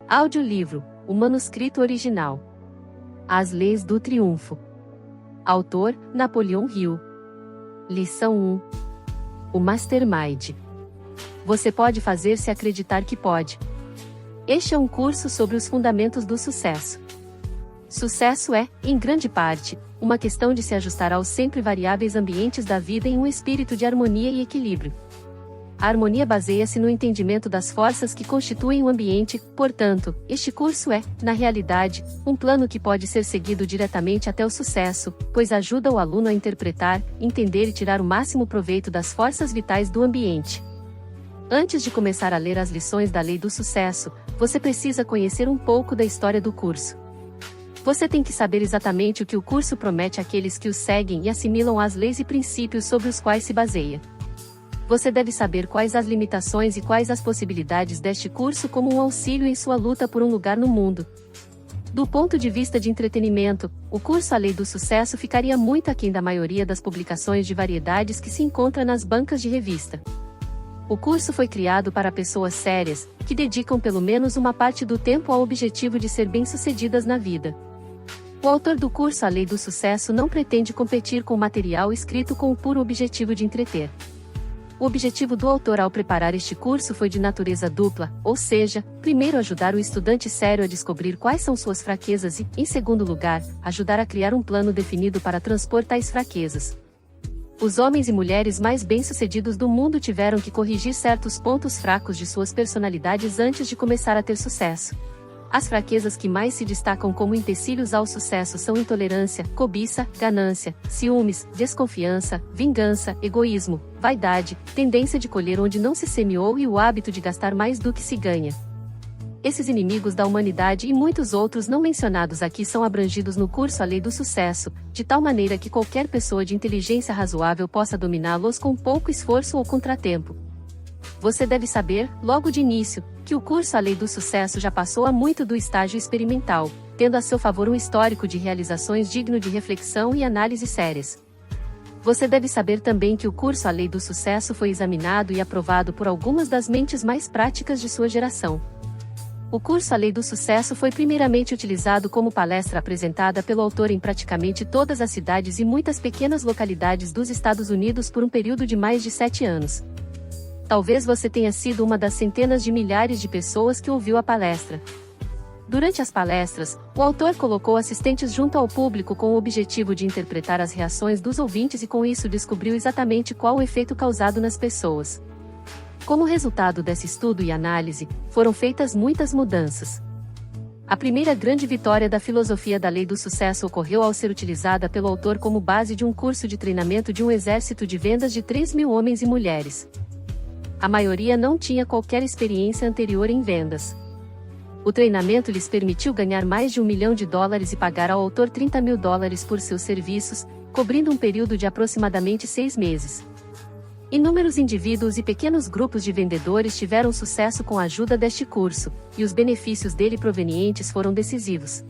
Audiolivro, o manuscrito original. As Leis do Triunfo. Autor, Napoleon Hill. Lição 1. O Mastermind. Você pode fazer-se acreditar que pode. Este é um curso sobre os fundamentos do sucesso. Sucesso é, em grande parte, uma questão de se ajustar aos sempre variáveis ambientes da vida em um espírito de harmonia e equilíbrio. A harmonia baseia-se no entendimento das forças que constituem o ambiente, portanto, este curso é, na realidade, um plano que pode ser seguido diretamente até o sucesso, pois ajuda o aluno a interpretar, entender e tirar o máximo proveito das forças vitais do ambiente. Antes de começar a ler as lições da Lei do Sucesso, você precisa conhecer um pouco da história do curso. Você tem que saber exatamente o que o curso promete àqueles que o seguem e assimilam as leis e princípios sobre os quais se baseia. Você deve saber quais as limitações e quais as possibilidades deste curso como um auxílio em sua luta por um lugar no mundo. Do ponto de vista de entretenimento, o curso A Lei do Sucesso ficaria muito aquém da maioria das publicações de variedades que se encontra nas bancas de revista. O curso foi criado para pessoas sérias, que dedicam pelo menos uma parte do tempo ao objetivo de ser bem-sucedidas na vida. O autor do curso A Lei do Sucesso não pretende competir com o material escrito com o puro objetivo de entreter. O objetivo do autor ao preparar este curso foi de natureza dupla, ou seja, primeiro ajudar o estudante sério a descobrir quais são suas fraquezas e, em segundo lugar, ajudar a criar um plano definido para transpor tais fraquezas. Os homens e mulheres mais bem-sucedidos do mundo tiveram que corrigir certos pontos fracos de suas personalidades antes de começar a ter sucesso. As fraquezas que mais se destacam como empecilhos ao sucesso são intolerância, cobiça, ganância, ciúmes, desconfiança, vingança, egoísmo, vaidade, tendência de colher onde não se semeou e o hábito de gastar mais do que se ganha. Esses inimigos da humanidade e muitos outros não mencionados aqui são abrangidos no curso A Lei do Sucesso, de tal maneira que qualquer pessoa de inteligência razoável possa dominá-los com pouco esforço ou contratempo. Você deve saber, logo de início, que o curso A Lei do Sucesso já passou há muito do estágio experimental, tendo a seu favor um histórico de realizações digno de reflexão e análise sérias. Você deve saber também que o curso A Lei do Sucesso foi examinado e aprovado por algumas das mentes mais práticas de sua geração. O curso A Lei do Sucesso foi primeiramente utilizado como palestra apresentada pelo autor em praticamente todas as cidades e muitas pequenas localidades dos Estados Unidos por um período de mais de 7 anos. Talvez você tenha sido uma das centenas de milhares de pessoas que ouviu a palestra. Durante as palestras, o autor colocou assistentes junto ao público com o objetivo de interpretar as reações dos ouvintes e com isso descobriu exatamente qual o efeito causado nas pessoas. Como resultado desse estudo e análise, foram feitas muitas mudanças. A primeira grande vitória da filosofia da Lei do Sucesso ocorreu ao ser utilizada pelo autor como base de um curso de treinamento de um exército de vendas de 3.000 homens e mulheres. A maioria não tinha qualquer experiência anterior em vendas. O treinamento lhes permitiu ganhar mais de $1 milhão e pagar ao autor $30.000 por seus serviços, cobrindo um período de aproximadamente 6 meses. Inúmeros indivíduos e pequenos grupos de vendedores tiveram sucesso com a ajuda deste curso, e os benefícios dele provenientes foram decisivos.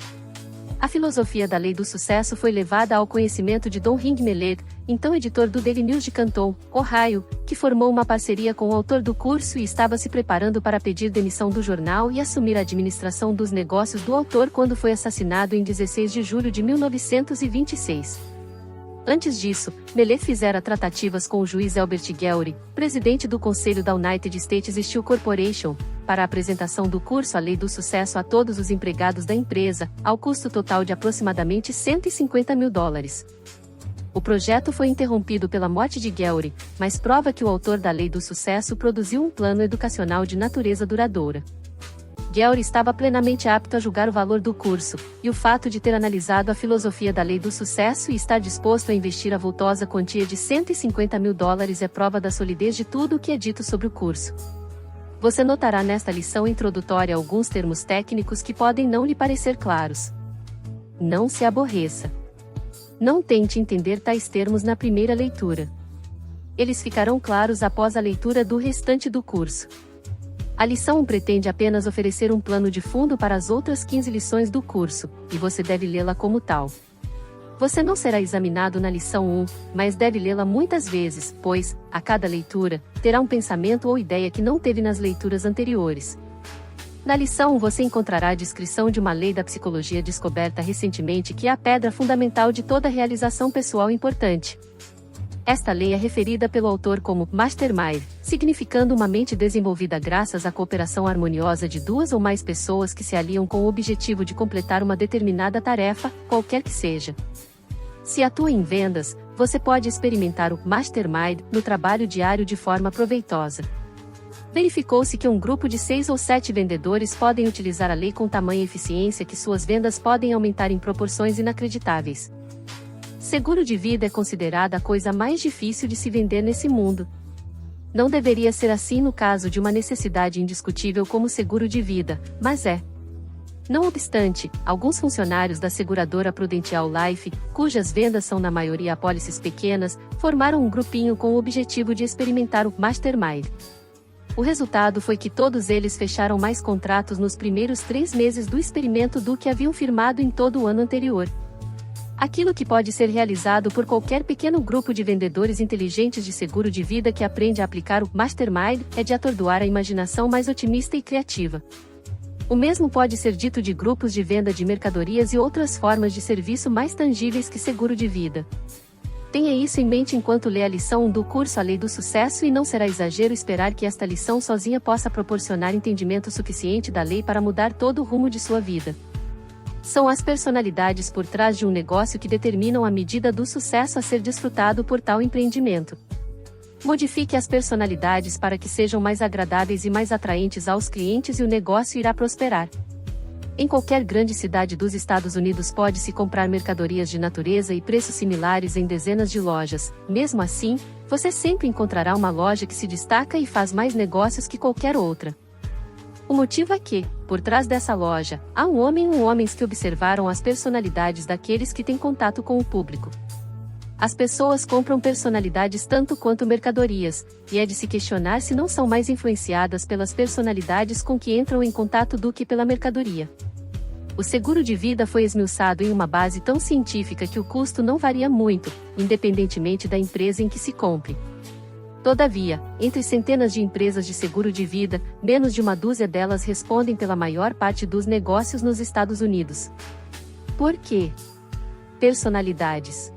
A filosofia da Lei do Sucesso foi levada ao conhecimento de Don Ring Meleg, então editor do Daily News de Canton, Ohio, que formou uma parceria com o autor do curso e estava se preparando para pedir demissão do jornal e assumir a administração dos negócios do autor quando foi assassinado em 16 de julho de 1926. Antes disso, Meleg fizera tratativas com o juiz Albert Gowrie, presidente do conselho da United States Steel Corporation, para a apresentação do curso A Lei do Sucesso a todos os empregados da empresa, ao custo total de aproximadamente $150.000. O projeto foi interrompido pela morte de Gowrie, mas prova que o autor da Lei do Sucesso produziu um plano educacional de natureza duradoura. Gowrie estava plenamente apto a julgar o valor do curso, e o fato de ter analisado a filosofia da Lei do Sucesso e estar disposto a investir a vultosa quantia de $150.000 é prova da solidez de tudo o que é dito sobre o curso. Você notará nesta lição introdutória alguns termos técnicos que podem não lhe parecer claros. Não se aborreça. Não tente entender tais termos na primeira leitura. Eles ficarão claros após a leitura do restante do curso. A lição 1 pretende apenas oferecer um plano de fundo para as outras 15 lições do curso, e você deve lê-la como tal. Você não será examinado na lição 1, mas deve lê-la muitas vezes, pois, a cada leitura, terá um pensamento ou ideia que não teve nas leituras anteriores. Na lição 1 você encontrará a descrição de uma lei da psicologia descoberta recentemente que é a pedra fundamental de toda realização pessoal importante. Esta lei é referida pelo autor como Mastermind, significando uma mente desenvolvida graças à cooperação harmoniosa de duas ou mais pessoas que se aliam com o objetivo de completar uma determinada tarefa, qualquer que seja. Se atua em vendas, você pode experimentar o Mastermind no trabalho diário de forma proveitosa. Verificou-se que um grupo de 6 ou 7 vendedores podem utilizar a lei com tamanha eficiência que suas vendas podem aumentar em proporções inacreditáveis. Seguro de vida é considerada a coisa mais difícil de se vender nesse mundo. Não deveria ser assim no caso de uma necessidade indiscutível como seguro de vida, mas é. Não obstante, alguns funcionários da seguradora Prudential Life, cujas vendas são na maioria apólices pequenas, formaram um grupinho com o objetivo de experimentar o Mastermind. O resultado foi que todos eles fecharam mais contratos nos primeiros 3 meses do experimento do que haviam firmado em todo o ano anterior. Aquilo que pode ser realizado por qualquer pequeno grupo de vendedores inteligentes de seguro de vida que aprende a aplicar o Mastermind é de atordoar a imaginação mais otimista e criativa. O mesmo pode ser dito de grupos de venda de mercadorias e outras formas de serviço mais tangíveis que seguro de vida. Tenha isso em mente enquanto lê a lição 1 do curso A Lei do Sucesso e não será exagero esperar que esta lição sozinha possa proporcionar entendimento suficiente da lei para mudar todo o rumo de sua vida. São as personalidades por trás de um negócio que determinam a medida do sucesso a ser desfrutado por tal empreendimento. Modifique as personalidades para que sejam mais agradáveis e mais atraentes aos clientes e o negócio irá prosperar. Em qualquer grande cidade dos Estados Unidos pode-se comprar mercadorias de natureza e preços similares em dezenas de lojas. Mesmo assim, você sempre encontrará uma loja que se destaca e faz mais negócios que qualquer outra. O motivo é que, por trás dessa loja, há um homem ou homens que observaram as personalidades daqueles que têm contato com o público. As pessoas compram personalidades tanto quanto mercadorias, e é de se questionar se não são mais influenciadas pelas personalidades com que entram em contato do que pela mercadoria. O seguro de vida foi esmiuçado em uma base tão científica que o custo não varia muito, independentemente da empresa em que se compre. Todavia, entre centenas de empresas de seguro de vida, menos de uma dúzia delas respondem pela maior parte dos negócios nos Estados Unidos. Por quê? Personalidades.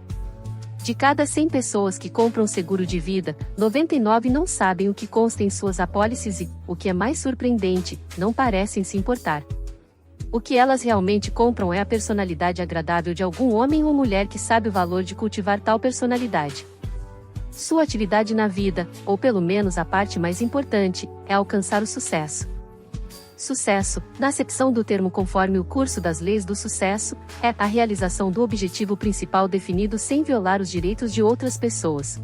De cada 100 pessoas que compram seguro de vida, 99 não sabem o que consta em suas apólices e, o que é mais surpreendente, não parecem se importar. O que elas realmente compram é a personalidade agradável de algum homem ou mulher que sabe o valor de cultivar tal personalidade. Sua atividade na vida, ou pelo menos a parte mais importante, é alcançar o sucesso. Sucesso, na acepção do termo conforme o curso das leis do sucesso, é a realização do objetivo principal definido sem violar os direitos de outras pessoas.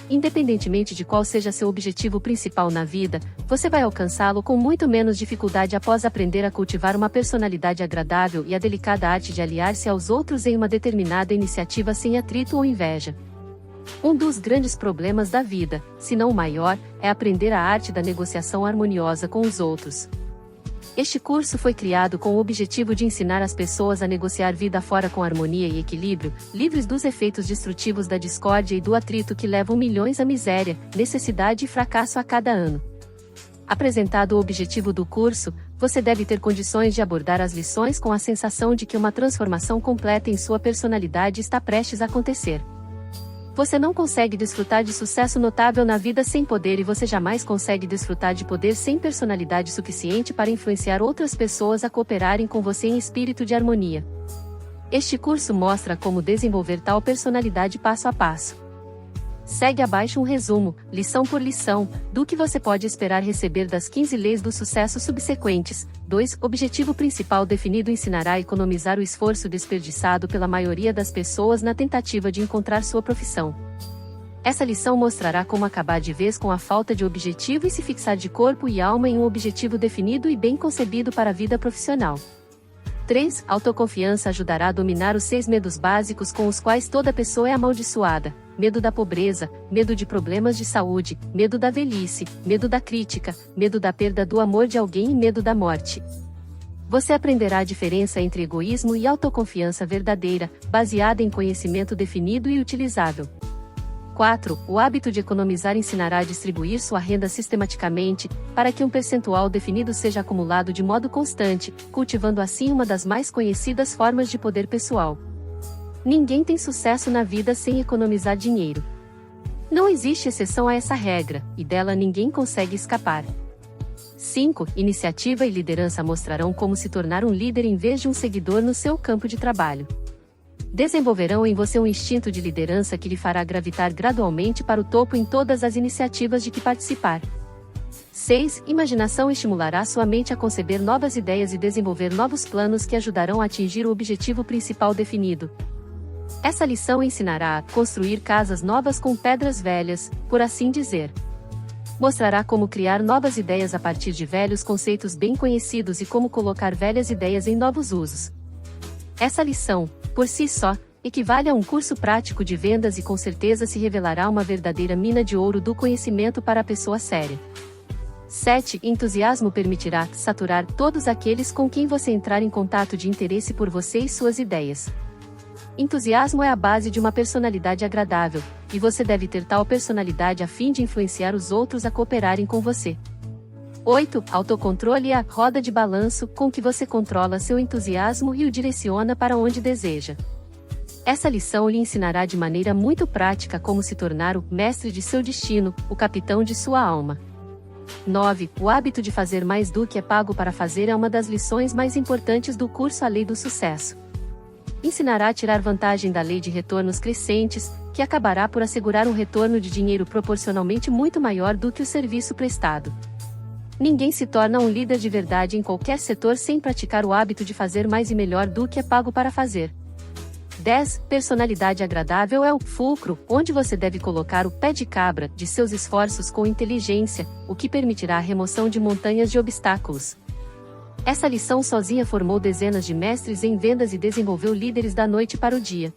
Independentemente de qual seja seu objetivo principal na vida, você vai alcançá-lo com muito menos dificuldade após aprender a cultivar uma personalidade agradável e a delicada arte de aliar-se aos outros em uma determinada iniciativa sem atrito ou inveja. Um dos grandes problemas da vida, se não o maior, é aprender a arte da negociação harmoniosa com os outros. Este curso foi criado com o objetivo de ensinar as pessoas a negociar vida fora com harmonia e equilíbrio, livres dos efeitos destrutivos da discórdia e do atrito que levam milhões à miséria, necessidade e fracasso a cada ano. Apresentado o objetivo do curso, você deve ter condições de abordar as lições com a sensação de que uma transformação completa em sua personalidade está prestes a acontecer. Você não consegue desfrutar de sucesso notável na vida sem poder e você jamais consegue desfrutar de poder sem personalidade suficiente para influenciar outras pessoas a cooperarem com você em espírito de harmonia. Este curso mostra como desenvolver tal personalidade passo a passo. Segue abaixo um resumo, lição por lição, do que você pode esperar receber das 15 leis do sucesso subsequentes. 2. Objetivo principal definido ensinará a economizar o esforço desperdiçado pela maioria das pessoas na tentativa de encontrar sua profissão. Essa lição mostrará como acabar de vez com a falta de objetivo e se fixar de corpo e alma em um objetivo definido e bem concebido para a vida profissional. 3. Autoconfiança ajudará a dominar os 6 medos básicos com os quais toda pessoa é amaldiçoada: medo da pobreza, medo de problemas de saúde, medo da velhice, medo da crítica, medo da perda do amor de alguém e medo da morte. Você aprenderá a diferença entre egoísmo e autoconfiança verdadeira, baseada em conhecimento definido e utilizável. 4. O hábito de economizar ensinará a distribuir sua renda sistematicamente, para que um percentual definido seja acumulado de modo constante, cultivando assim uma das mais conhecidas formas de poder pessoal. Ninguém tem sucesso na vida sem economizar dinheiro. Não existe exceção a essa regra, e dela ninguém consegue escapar. 5. Iniciativa e liderança mostrarão como se tornar um líder em vez de um seguidor no seu campo de trabalho. Desenvolverão em você um instinto de liderança que lhe fará gravitar gradualmente para o topo em todas as iniciativas de que participar. 6. Imaginação estimulará sua mente a conceber novas ideias e desenvolver novos planos que ajudarão a atingir o objetivo principal definido. Essa lição ensinará a construir casas novas com pedras velhas, por assim dizer. Mostrará como criar novas ideias a partir de velhos conceitos bem conhecidos e como colocar velhas ideias em novos usos. Essa lição, por si só, equivale a um curso prático de vendas e com certeza se revelará uma verdadeira mina de ouro do conhecimento para a pessoa séria. 7. Entusiasmo permitirá saturar todos aqueles com quem você entrar em contato de interesse por você e suas ideias. Entusiasmo é a base de uma personalidade agradável, e você deve ter tal personalidade a fim de influenciar os outros a cooperarem com você. 8. Autocontrole é a roda de balanço com que você controla seu entusiasmo e o direciona para onde deseja. Essa lição lhe ensinará de maneira muito prática como se tornar o mestre de seu destino, o capitão de sua alma. 9. O hábito de fazer mais do que é pago para fazer é uma das lições mais importantes do curso A Lei do Sucesso. Ensinará a tirar vantagem da lei de retornos crescentes, que acabará por assegurar um retorno de dinheiro proporcionalmente muito maior do que o serviço prestado. Ninguém se torna um líder de verdade em qualquer setor sem praticar o hábito de fazer mais e melhor do que é pago para fazer. 10. Personalidade agradável é o fulcro, onde você deve colocar o pé de cabra de seus esforços com inteligência, o que permitirá a remoção de montanhas de obstáculos. Essa lição sozinha formou dezenas de mestres em vendas e desenvolveu líderes da noite para o dia.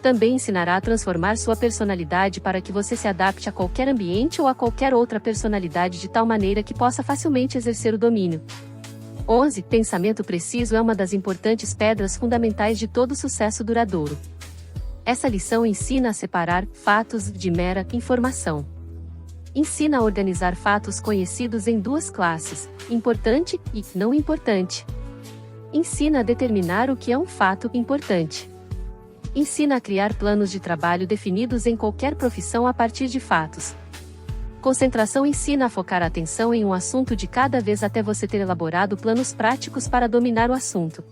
Também ensinará a transformar sua personalidade para que você se adapte a qualquer ambiente ou a qualquer outra personalidade de tal maneira que possa facilmente exercer o domínio. 11. Pensamento preciso é uma das importantes pedras fundamentais de todo sucesso duradouro. Essa lição ensina a separar fatos de mera informação. Ensina a organizar fatos conhecidos em duas classes, importante e não importante. Ensina a determinar o que é um fato importante. Ensina a criar planos de trabalho definidos em qualquer profissão a partir de fatos. Concentração ensina a focar a atenção em um assunto de cada vez até você ter elaborado planos práticos para dominar o assunto.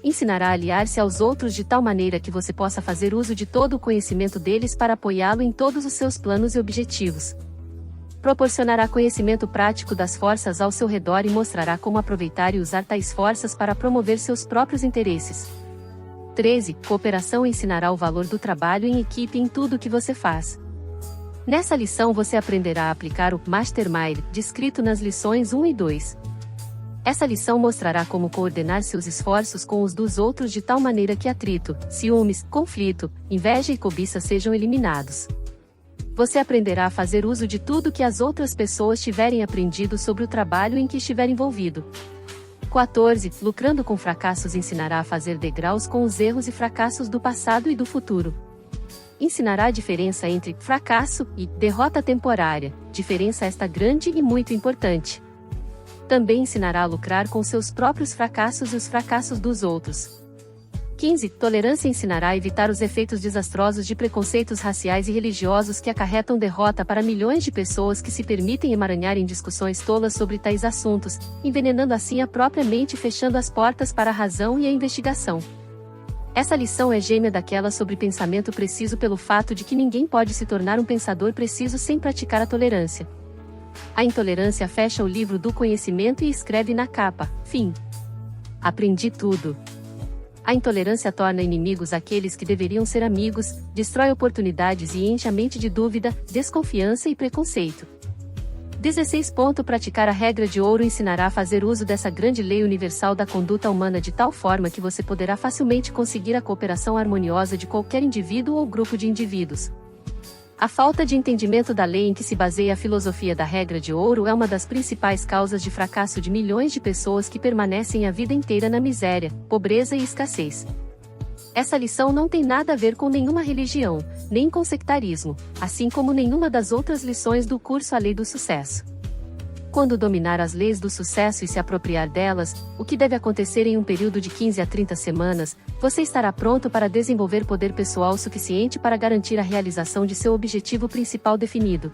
Ensinará a aliar-se aos outros de tal maneira que você possa fazer uso de todo o conhecimento deles para apoiá-lo em todos os seus planos e objetivos. Proporcionará conhecimento prático das forças ao seu redor e mostrará como aproveitar e usar tais forças para promover seus próprios interesses. 13. Cooperação ensinará o valor do trabalho em equipe em tudo o que você faz. Nessa lição você aprenderá a aplicar o Mastermind, descrito nas lições 1 e 2. Essa lição mostrará como coordenar seus esforços com os dos outros de tal maneira que atrito, ciúmes, conflito, inveja e cobiça sejam eliminados. Você aprenderá a fazer uso de tudo que as outras pessoas tiverem aprendido sobre o trabalho em que estiver envolvido. 14. Lucrando com fracassos ensinará a fazer degraus com os erros e fracassos do passado e do futuro. Ensinará a diferença entre fracasso e derrota temporária, diferença esta grande e muito importante. Também ensinará a lucrar com seus próprios fracassos e os fracassos dos outros. 15. Tolerância ensinará a evitar os efeitos desastrosos de preconceitos raciais e religiosos que acarretam derrota para milhões de pessoas que se permitem emaranhar em discussões tolas sobre tais assuntos, envenenando assim a própria mente e fechando as portas para a razão e a investigação. Essa lição é gêmea daquela sobre pensamento preciso pelo fato de que ninguém pode se tornar um pensador preciso sem praticar a tolerância. A intolerância fecha o livro do conhecimento e escreve na capa: fim. Aprendi tudo. A intolerância torna inimigos aqueles que deveriam ser amigos, destrói oportunidades e enche a mente de dúvida, desconfiança e preconceito. 16. Praticar a regra de ouro ensinará a fazer uso dessa grande lei universal da conduta humana de tal forma que você poderá facilmente conseguir a cooperação harmoniosa de qualquer indivíduo ou grupo de indivíduos. A falta de entendimento da lei em que se baseia a filosofia da regra de ouro é uma das principais causas de fracasso de milhões de pessoas que permanecem a vida inteira na miséria, pobreza e escassez. Essa lição não tem nada a ver com nenhuma religião, nem com sectarismo, assim como nenhuma das outras lições do curso A Lei do Sucesso. Quando dominar as leis do sucesso e se apropriar delas, o que deve acontecer em um período de 15 a 30 semanas, você estará pronto para desenvolver poder pessoal suficiente para garantir a realização de seu objetivo principal definido.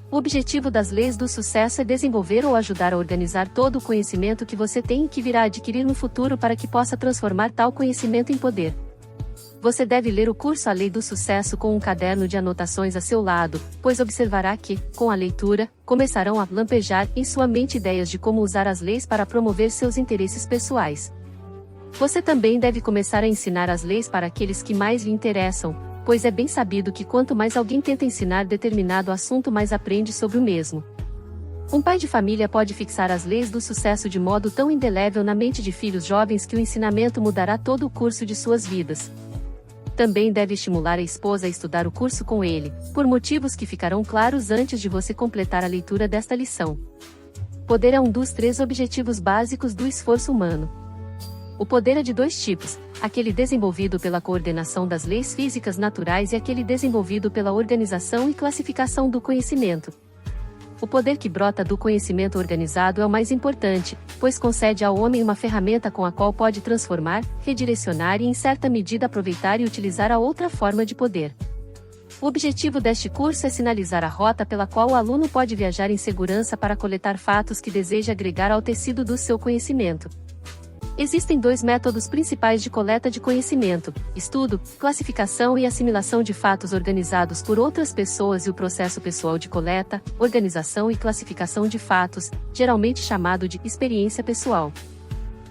O objetivo das leis do sucesso é desenvolver ou ajudar a organizar todo o conhecimento que você tem e que virá adquirir no futuro para que possa transformar tal conhecimento em poder. Você deve ler o curso A Lei do Sucesso com um caderno de anotações a seu lado, pois observará que, com a leitura, começarão a lampejar em sua mente ideias de como usar as leis para promover seus interesses pessoais. Você também deve começar a ensinar as leis para aqueles que mais lhe interessam, pois é bem sabido que quanto mais alguém tenta ensinar determinado assunto, mais aprende sobre o mesmo. Um pai de família pode fixar as leis do sucesso de modo tão indelével na mente de filhos jovens que o ensinamento mudará todo o curso de suas vidas. Também deve estimular a esposa a estudar o curso com ele, por motivos que ficarão claros antes de você completar a leitura desta lição. Poder é um dos 3 objetivos básicos do esforço humano. O poder é de 2 tipos, aquele desenvolvido pela coordenação das leis físicas naturais e aquele desenvolvido pela organização e classificação do conhecimento. O poder que brota do conhecimento organizado é o mais importante, pois concede ao homem uma ferramenta com a qual pode transformar, redirecionar e em certa medida aproveitar e utilizar a outra forma de poder. O objetivo deste curso é sinalizar a rota pela qual o aluno pode viajar em segurança para coletar fatos que deseja agregar ao tecido do seu conhecimento. Existem 2 métodos principais de coleta de conhecimento: estudo, classificação e assimilação de fatos organizados por outras pessoas, e o processo pessoal de coleta, organização e classificação de fatos, geralmente chamado de experiência pessoal.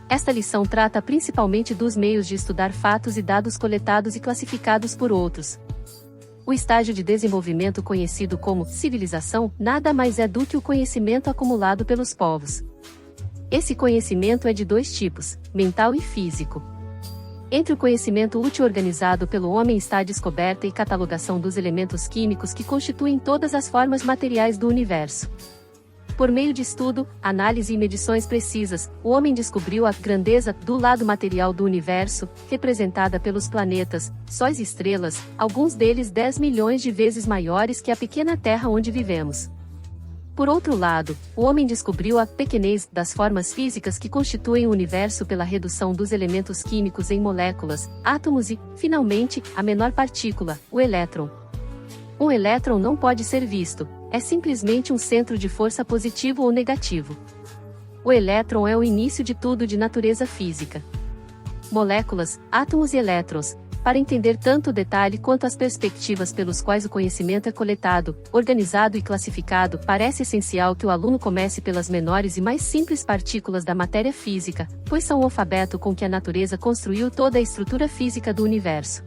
Esta lição trata principalmente dos meios de estudar fatos e dados coletados e classificados por outros. O estágio de desenvolvimento conhecido como civilização nada mais é do que o conhecimento acumulado pelos povos. Esse conhecimento é de 2 tipos, mental e físico. Entre o conhecimento útil organizado pelo homem está a descoberta e catalogação dos elementos químicos que constituem todas as formas materiais do universo. Por meio de estudo, análise e medições precisas, o homem descobriu a grandeza do lado material do universo, representada pelos planetas, sóis e estrelas, alguns deles 10 milhões de vezes maiores que a pequena Terra onde vivemos. Por outro lado, o homem descobriu a pequenez das formas físicas que constituem o universo pela redução dos elementos químicos em moléculas, átomos e, finalmente, a menor partícula, o elétron. Um elétron não pode ser visto, é simplesmente um centro de força positivo ou negativo. O elétron é o início de tudo de natureza física. Moléculas, átomos e elétrons. Para entender tanto o detalhe quanto as perspectivas pelos quais o conhecimento é coletado, organizado e classificado, parece essencial que o aluno comece pelas menores e mais simples partículas da matéria física, pois são o alfabeto com que a natureza construiu toda a estrutura física do universo.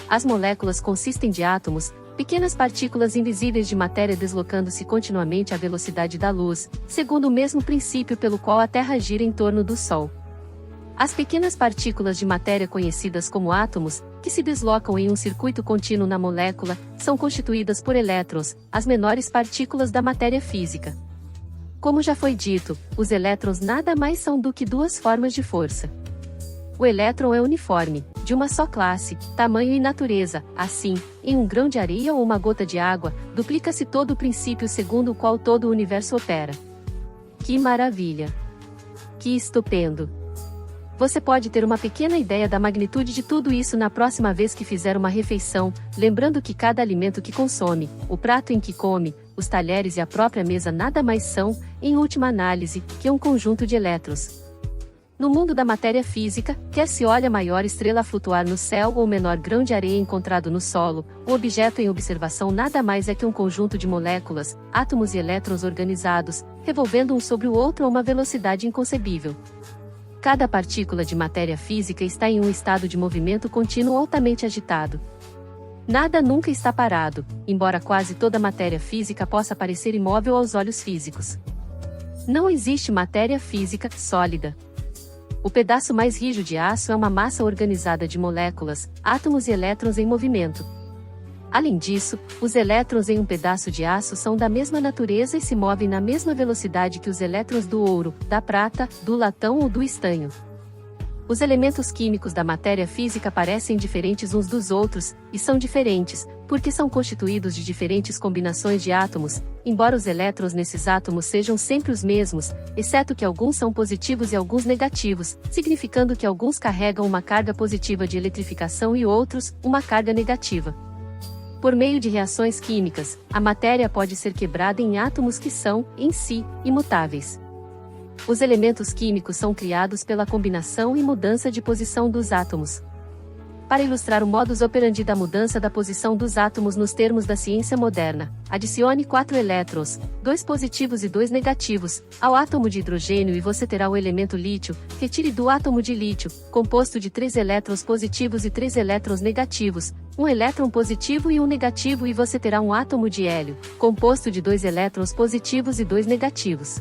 As moléculas consistem de átomos, pequenas partículas invisíveis de matéria deslocando-se continuamente à velocidade da luz, segundo o mesmo princípio pelo qual a Terra gira em torno do Sol. As pequenas partículas de matéria conhecidas como átomos, que se deslocam em um circuito contínuo na molécula, são constituídas por elétrons, as menores partículas da matéria física. Como já foi dito, os elétrons nada mais são do que 2 formas de força. O elétron é uniforme, de uma só classe, tamanho e natureza, assim, em um grão de areia ou uma gota de água, duplica-se todo o princípio segundo o qual todo o universo opera. Que maravilha! Que estupendo! Você pode ter uma pequena ideia da magnitude de tudo isso na próxima vez que fizer uma refeição, lembrando que cada alimento que consome, o prato em que come, os talheres e a própria mesa nada mais são, em última análise, que um conjunto de elétrons. No mundo da matéria física, quer se olhe a maior estrela a flutuar no céu ou o menor grão de areia encontrado no solo, o objeto em observação nada mais é que um conjunto de moléculas, átomos e elétrons organizados, revolvendo um sobre o outro a uma velocidade inconcebível. Cada partícula de matéria física está em um estado de movimento contínuo altamente agitado. Nada nunca está parado, embora quase toda matéria física possa parecer imóvel aos olhos físicos. Não existe matéria física sólida. O pedaço mais rijo de aço é uma massa organizada de moléculas, átomos e elétrons em movimento. Além disso, os elétrons em um pedaço de aço são da mesma natureza e se movem na mesma velocidade que os elétrons do ouro, da prata, do latão ou do estanho. Os elementos químicos da matéria física parecem diferentes uns dos outros, e são diferentes, porque são constituídos de diferentes combinações de átomos, embora os elétrons nesses átomos sejam sempre os mesmos, exceto que alguns são positivos e alguns negativos, significando que alguns carregam uma carga positiva de eletrificação e outros, uma carga negativa. Por meio de reações químicas, a matéria pode ser quebrada em átomos que são, em si, imutáveis. Os elementos químicos são criados pela combinação e mudança de posição dos átomos. Para ilustrar o modus operandi da mudança da posição dos átomos nos termos da ciência moderna, adicione 4 elétrons, 2 positivos e 2 negativos, ao átomo de hidrogênio e você terá o elemento lítio. Retire do átomo de lítio, composto de 3 elétrons positivos e 3 elétrons negativos, um elétron positivo e um negativo e você terá um átomo de hélio, composto de 2 elétrons positivos e 2 negativos.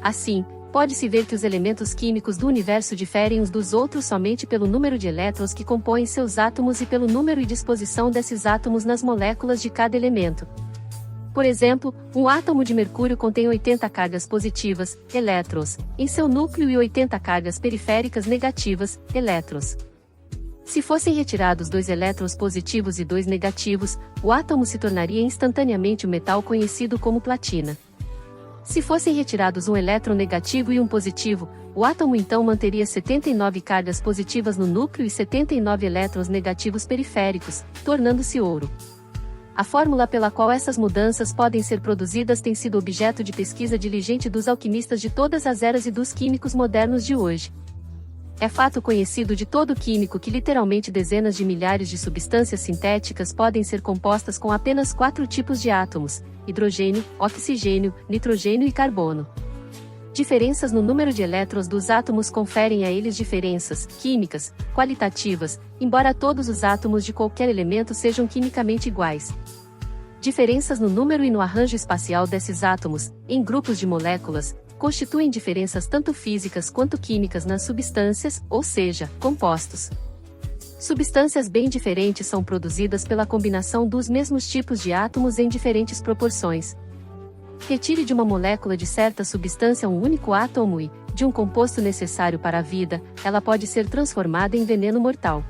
Assim, pode-se ver que os elementos químicos do universo diferem uns dos outros somente pelo número de elétrons que compõem seus átomos e pelo número e disposição desses átomos nas moléculas de cada elemento. Por exemplo, um átomo de mercúrio contém 80 cargas positivas, elétrons, em seu núcleo e 80 cargas periféricas negativas, elétrons. Se fossem retirados 2 elétrons positivos e 2 negativos, o átomo se tornaria instantaneamente o metal conhecido como platina. Se fossem retirados um elétron negativo e um positivo, o átomo então manteria 79 cargas positivas no núcleo e 79 elétrons negativos periféricos, tornando-se ouro. A fórmula pela qual essas mudanças podem ser produzidas tem sido objeto de pesquisa diligente dos alquimistas de todas as eras e dos químicos modernos de hoje. É fato conhecido de todo químico que literalmente dezenas de milhares de substâncias sintéticas podem ser compostas com apenas 4 tipos de átomos: hidrogênio, oxigênio, nitrogênio e carbono. Diferenças no número de elétrons dos átomos conferem a eles diferenças químicas, qualitativas, embora todos os átomos de qualquer elemento sejam quimicamente iguais. Diferenças no número e no arranjo espacial desses átomos, em grupos de moléculas, constituem diferenças tanto físicas quanto químicas nas substâncias, ou seja, compostos. Substâncias bem diferentes são produzidas pela combinação dos mesmos tipos de átomos em diferentes proporções. Retire de uma molécula de certa substância um único átomo e, de um composto necessário para a vida, ela pode ser transformada em veneno mortal.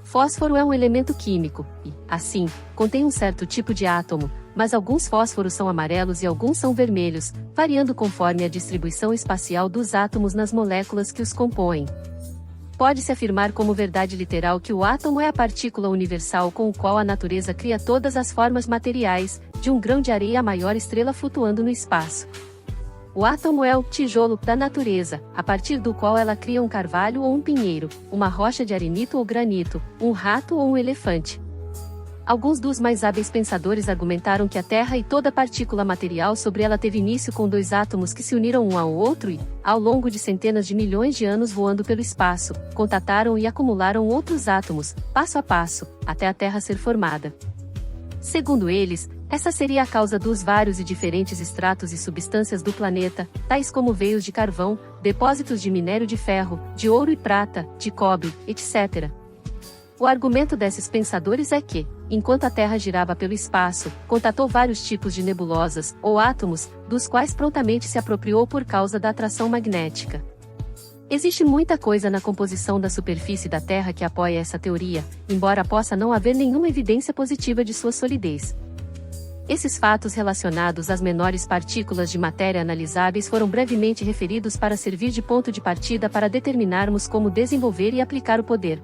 Fósforo é um elemento químico, e, assim, contém um certo tipo de átomo, mas alguns fósforos são amarelos e alguns são vermelhos, variando conforme a distribuição espacial dos átomos nas moléculas que os compõem. Pode-se afirmar como verdade literal que o átomo é a partícula universal com o qual a natureza cria todas as formas materiais, de um grão de areia à maior estrela flutuando no espaço. O átomo é o tijolo da natureza, a partir do qual ela cria um carvalho ou um pinheiro, uma rocha de arenito ou granito, um rato ou um elefante. Alguns dos mais hábeis pensadores argumentaram que a Terra e toda partícula material sobre ela teve início com 2 átomos que se uniram um ao outro e, ao longo de centenas de milhões de anos voando pelo espaço, contataram e acumularam outros átomos, passo a passo, até a Terra ser formada. Segundo eles, essa seria a causa dos vários e diferentes estratos e substâncias do planeta, tais como veios de carvão, depósitos de minério de ferro, de ouro e prata, de cobre, etc. O argumento desses pensadores é que, enquanto a Terra girava pelo espaço, contatou vários tipos de nebulosas, ou átomos, dos quais prontamente se apropriou por causa da atração magnética. Existe muita coisa na composição da superfície da Terra que apoia essa teoria, embora possa não haver nenhuma evidência positiva de sua solidez. Esses fatos relacionados às menores partículas de matéria analisáveis foram brevemente referidos para servir de ponto de partida para determinarmos como desenvolver e aplicar o poder.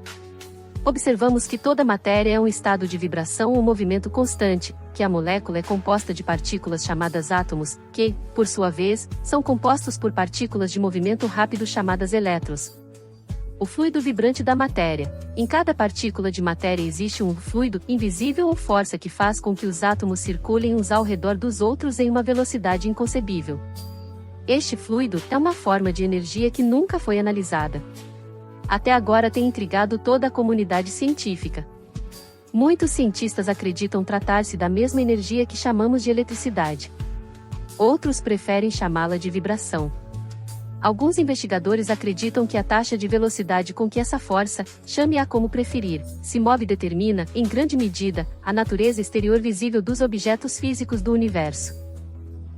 Observamos que toda matéria é um estado de vibração ou movimento constante, que a molécula é composta de partículas chamadas átomos, que, por sua vez, são compostos por partículas de movimento rápido chamadas elétrons. O fluido vibrante da matéria. Em cada partícula de matéria existe um fluido invisível ou força que faz com que os átomos circulem uns ao redor dos outros em uma velocidade inconcebível. Este fluido é uma forma de energia que nunca foi analisada. Até agora tem intrigado toda a comunidade científica. Muitos cientistas acreditam tratar-se da mesma energia que chamamos de eletricidade. Outros preferem chamá-la de vibração. Alguns investigadores acreditam que a taxa de velocidade com que essa força, chame-a como preferir, se move determina, em grande medida, a natureza exterior visível dos objetos físicos do universo.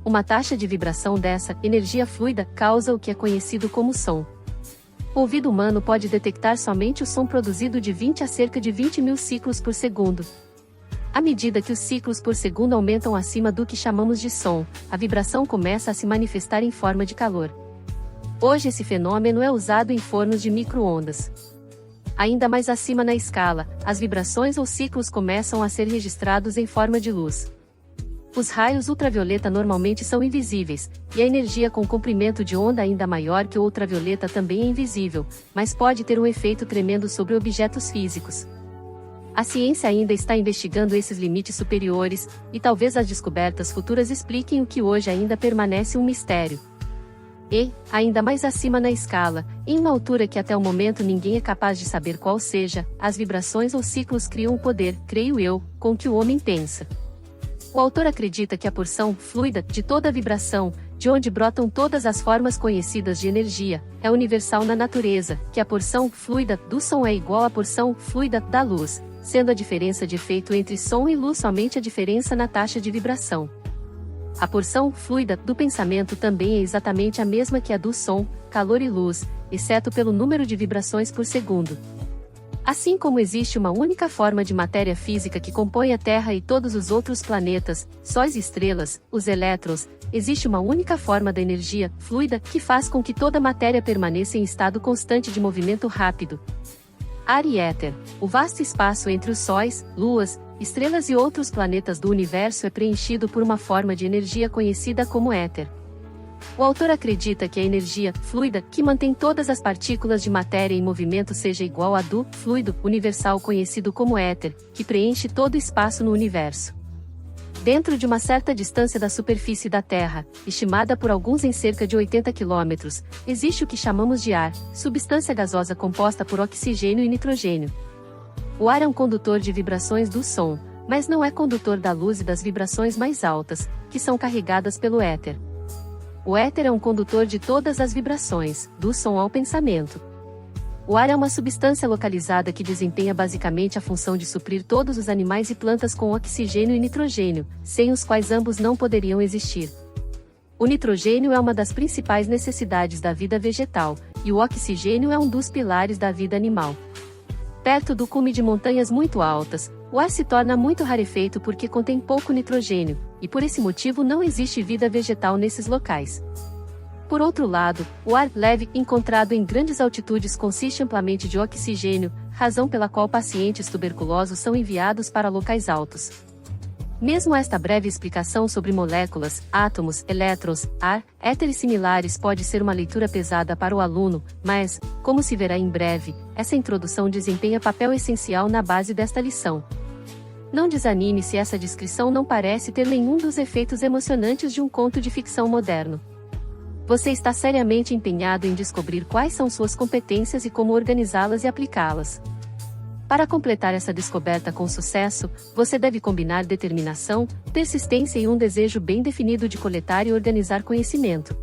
Uma taxa de vibração dessa energia fluida causa o que é conhecido como som. O ouvido humano pode detectar somente o som produzido de 20 a cerca de 20.000 ciclos por segundo. À medida que os ciclos por segundo aumentam acima do que chamamos de som, a vibração começa a se manifestar em forma de calor. Hoje esse fenômeno é usado em fornos de micro-ondas. Ainda mais acima na escala, as vibrações ou ciclos começam a ser registrados em forma de luz. Os raios ultravioleta normalmente são invisíveis, e a energia com comprimento de onda ainda maior que o ultravioleta também é invisível, mas pode ter um efeito tremendo sobre objetos físicos. A ciência ainda está investigando esses limites superiores, e talvez as descobertas futuras expliquem o que hoje ainda permanece um mistério. E, ainda mais acima na escala, em uma altura que até o momento ninguém é capaz de saber qual seja, as vibrações ou ciclos criam o poder, creio eu, com que o homem pensa. O autor acredita que a porção fluida de toda a vibração, de onde brotam todas as formas conhecidas de energia, é universal na natureza, que a porção fluida do som é igual à porção fluida da luz, sendo a diferença de efeito entre som e luz somente a diferença na taxa de vibração. A porção fluida do pensamento também é exatamente a mesma que a do som, calor e luz, exceto pelo número de vibrações por segundo. Assim como existe uma única forma de matéria física que compõe a Terra e todos os outros planetas, sóis e estrelas, os elétrons, existe uma única forma da energia fluida que faz com que toda a matéria permaneça em estado constante de movimento rápido. Ar e éter, o vasto espaço entre os sóis, luas, estrelas e outros planetas do universo é preenchido por uma forma de energia conhecida como éter. O autor acredita que a energia fluida que mantém todas as partículas de matéria em movimento seja igual à do fluido universal conhecido como éter, que preenche todo o espaço no universo. Dentro de uma certa distância da superfície da Terra, estimada por alguns em cerca de 80 km, existe o que chamamos de ar, substância gasosa composta por oxigênio e nitrogênio. O ar é um condutor de vibrações do som, mas não é condutor da luz e das vibrações mais altas, que são carregadas pelo éter. O éter é um condutor de todas as vibrações, do som ao pensamento. O ar é uma substância localizada que desempenha basicamente a função de suprir todos os animais e plantas com oxigênio e nitrogênio, sem os quais ambos não poderiam existir. O nitrogênio é uma das principais necessidades da vida vegetal, e o oxigênio é um dos pilares da vida animal. Perto do cume de montanhas muito altas, o ar se torna muito rarefeito porque contém pouco nitrogênio, e por esse motivo não existe vida vegetal nesses locais. Por outro lado, o ar leve encontrado em grandes altitudes consiste amplamente de oxigênio, razão pela qual pacientes tuberculosos são enviados para locais altos. Mesmo esta breve explicação sobre moléculas, átomos, elétrons, ar, éter e similares pode ser uma leitura pesada para o aluno, mas, como se verá em breve, essa introdução desempenha papel essencial na base desta lição. Não desanime se essa descrição não parece ter nenhum dos efeitos emocionantes de um conto de ficção moderno. Você está seriamente empenhado em descobrir quais são suas competências e como organizá-las e aplicá-las. Para completar essa descoberta com sucesso, você deve combinar determinação, persistência e um desejo bem definido de coletar e organizar conhecimento.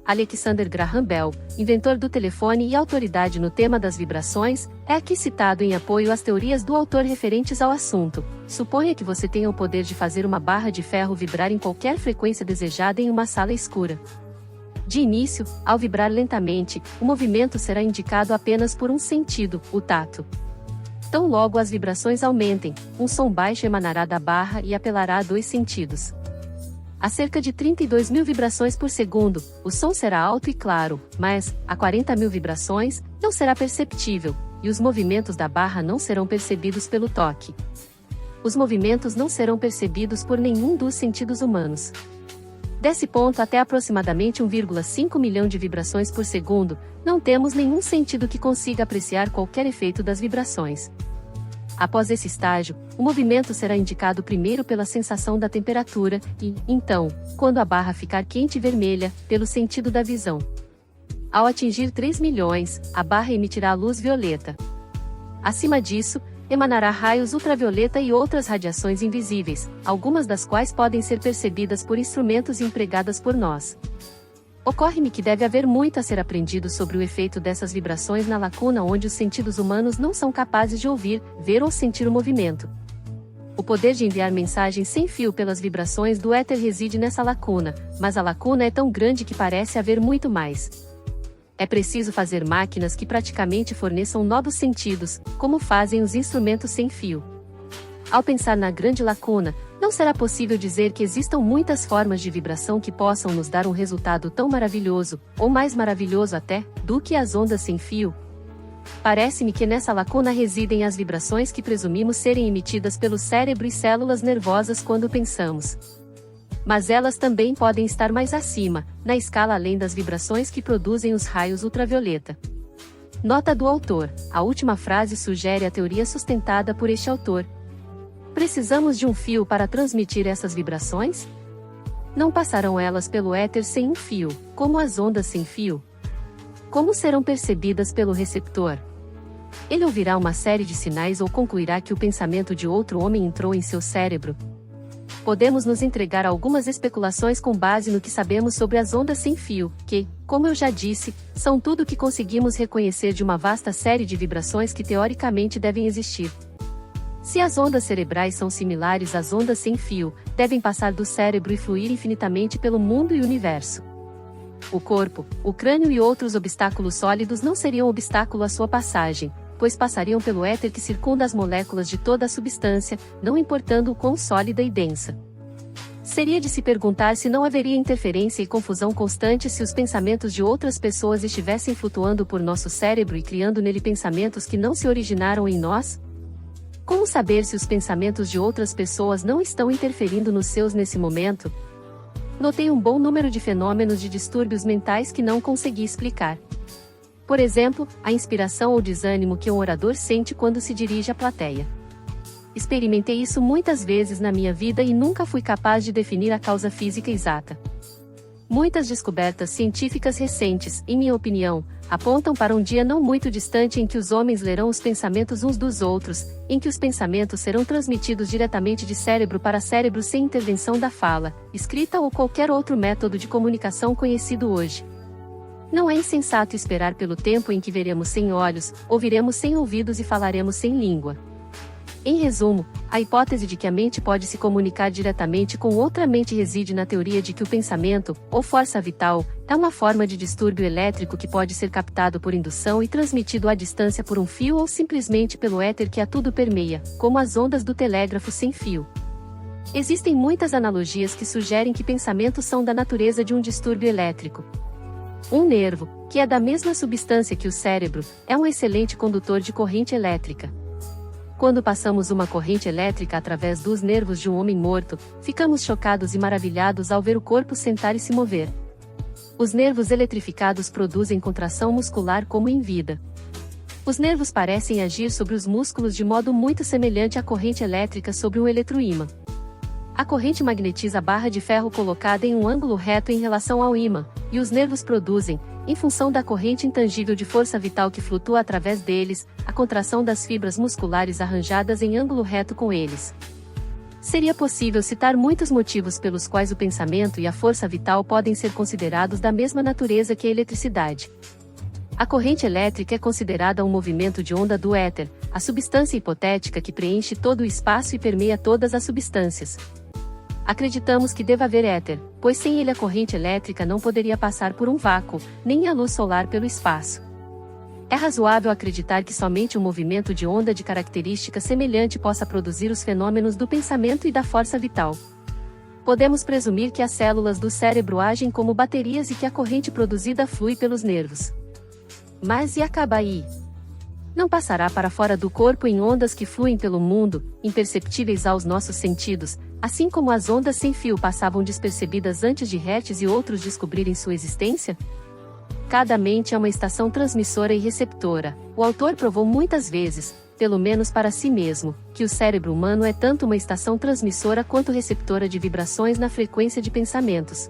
Alexander Graham Bell, inventor do telefone e autoridade no tema das vibrações, é aqui citado em apoio às teorias do autor referentes ao assunto. Suponha que você tenha o poder de fazer uma barra de ferro vibrar em qualquer frequência desejada em uma sala escura. De início, ao vibrar lentamente, o movimento será indicado apenas por um sentido, o tato. Tão logo as vibrações aumentem, um som baixo emanará da barra e apelará a dois sentidos. A cerca de 32.000 vibrações por segundo, o som será alto e claro, mas, a 40.000 vibrações, não será perceptível, e os movimentos da barra não serão percebidos pelo toque. Os movimentos não serão percebidos por nenhum dos sentidos humanos. Desse ponto até aproximadamente 1,5 milhão de vibrações por segundo, não temos nenhum sentido que consiga apreciar qualquer efeito das vibrações. Após esse estágio, o movimento será indicado primeiro pela sensação da temperatura e, então, quando a barra ficar quente e vermelha, pelo sentido da visão. Ao atingir 3 milhões, a barra emitirá luz violeta. Acima disso, emanará raios ultravioleta e outras radiações invisíveis, algumas das quais podem ser percebidas por instrumentos e empregadas por nós. Ocorre-me que deve haver muito a ser aprendido sobre o efeito dessas vibrações na lacuna onde os sentidos humanos não são capazes de ouvir, ver ou sentir o movimento. O poder de enviar mensagens sem fio pelas vibrações do éter reside nessa lacuna, mas a lacuna é tão grande que parece haver muito mais. É preciso fazer máquinas que praticamente forneçam novos sentidos, como fazem os instrumentos sem fio. Ao pensar na grande lacuna, não será possível dizer que existam muitas formas de vibração que possam nos dar um resultado tão maravilhoso, ou mais maravilhoso até, do que as ondas sem fio. Parece-me que nessa lacuna residem as vibrações que presumimos serem emitidas pelo cérebro e células nervosas quando pensamos. Mas elas também podem estar mais acima, na escala além das vibrações que produzem os raios ultravioleta. Nota do autor: a última frase sugere a teoria sustentada por este autor. Precisamos de um fio para transmitir essas vibrações? Não passarão elas pelo éter sem um fio, como as ondas sem fio? Como serão percebidas pelo receptor? Ele ouvirá uma série de sinais ou concluirá que o pensamento de outro homem entrou em seu cérebro? Podemos nos entregar a algumas especulações com base no que sabemos sobre as ondas sem fio, que, como eu já disse, são tudo o que conseguimos reconhecer de uma vasta série de vibrações que teoricamente devem existir. Se as ondas cerebrais são similares às ondas sem fio, devem passar do cérebro e fluir infinitamente pelo mundo e universo. O corpo, o crânio e outros obstáculos sólidos não seriam obstáculo à sua passagem, pois passariam pelo éter que circunda as moléculas de toda a substância, não importando o quão sólida e densa. Seria de se perguntar se não haveria interferência e confusão constante se os pensamentos de outras pessoas estivessem flutuando por nosso cérebro e criando nele pensamentos que não se originaram em nós? Como saber se os pensamentos de outras pessoas não estão interferindo nos seus nesse momento? Notei um bom número de fenômenos de distúrbios mentais que não consegui explicar. Por exemplo, a inspiração ou desânimo que um orador sente quando se dirige à plateia. Experimentei isso muitas vezes na minha vida e nunca fui capaz de definir a causa física exata. Muitas descobertas científicas recentes, em minha opinião, apontam para um dia não muito distante em que os homens lerão os pensamentos uns dos outros, em que os pensamentos serão transmitidos diretamente de cérebro para cérebro sem intervenção da fala, escrita ou qualquer outro método de comunicação conhecido hoje. Não é insensato esperar pelo tempo em que veremos sem olhos, ouviremos sem ouvidos e falaremos sem língua. Em resumo, a hipótese de que a mente pode se comunicar diretamente com outra mente reside na teoria de que o pensamento, ou força vital, é uma forma de distúrbio elétrico que pode ser captado por indução e transmitido à distância por um fio ou simplesmente pelo éter que a tudo permeia, como as ondas do telégrafo sem fio. Existem muitas analogias que sugerem que pensamentos são da natureza de um distúrbio elétrico. Um nervo, que é da mesma substância que o cérebro, é um excelente condutor de corrente elétrica. Quando passamos uma corrente elétrica através dos nervos de um homem morto, ficamos chocados e maravilhados ao ver o corpo sentar e se mover. Os nervos eletrificados produzem contração muscular como em vida. Os nervos parecem agir sobre os músculos de modo muito semelhante à corrente elétrica sobre um eletroímã. A corrente magnetiza a barra de ferro colocada em um ângulo reto em relação ao ímã, e os nervos produzem, em função da corrente intangível de força vital que flutua através deles, a contração das fibras musculares arranjadas em ângulo reto com eles. Seria possível citar muitos motivos pelos quais o pensamento e a força vital podem ser considerados da mesma natureza que a eletricidade. A corrente elétrica é considerada um movimento de onda do éter, a substância hipotética que preenche todo o espaço e permeia todas as substâncias. Acreditamos que deva haver éter, pois sem ele a corrente elétrica não poderia passar por um vácuo, nem a luz solar pelo espaço. É razoável acreditar que somente um movimento de onda de característica semelhante possa produzir os fenômenos do pensamento e da força vital. Podemos presumir que as células do cérebro agem como baterias e que a corrente produzida flui pelos nervos. Mas e acaba aí? Não passará para fora do corpo em ondas que fluem pelo mundo, imperceptíveis aos nossos sentidos, assim como as ondas sem fio passavam despercebidas antes de Hertz e outros descobrirem sua existência? Cada mente é uma estação transmissora e receptora. O autor provou muitas vezes, pelo menos para si mesmo, que o cérebro humano é tanto uma estação transmissora quanto receptora de vibrações na frequência de pensamentos.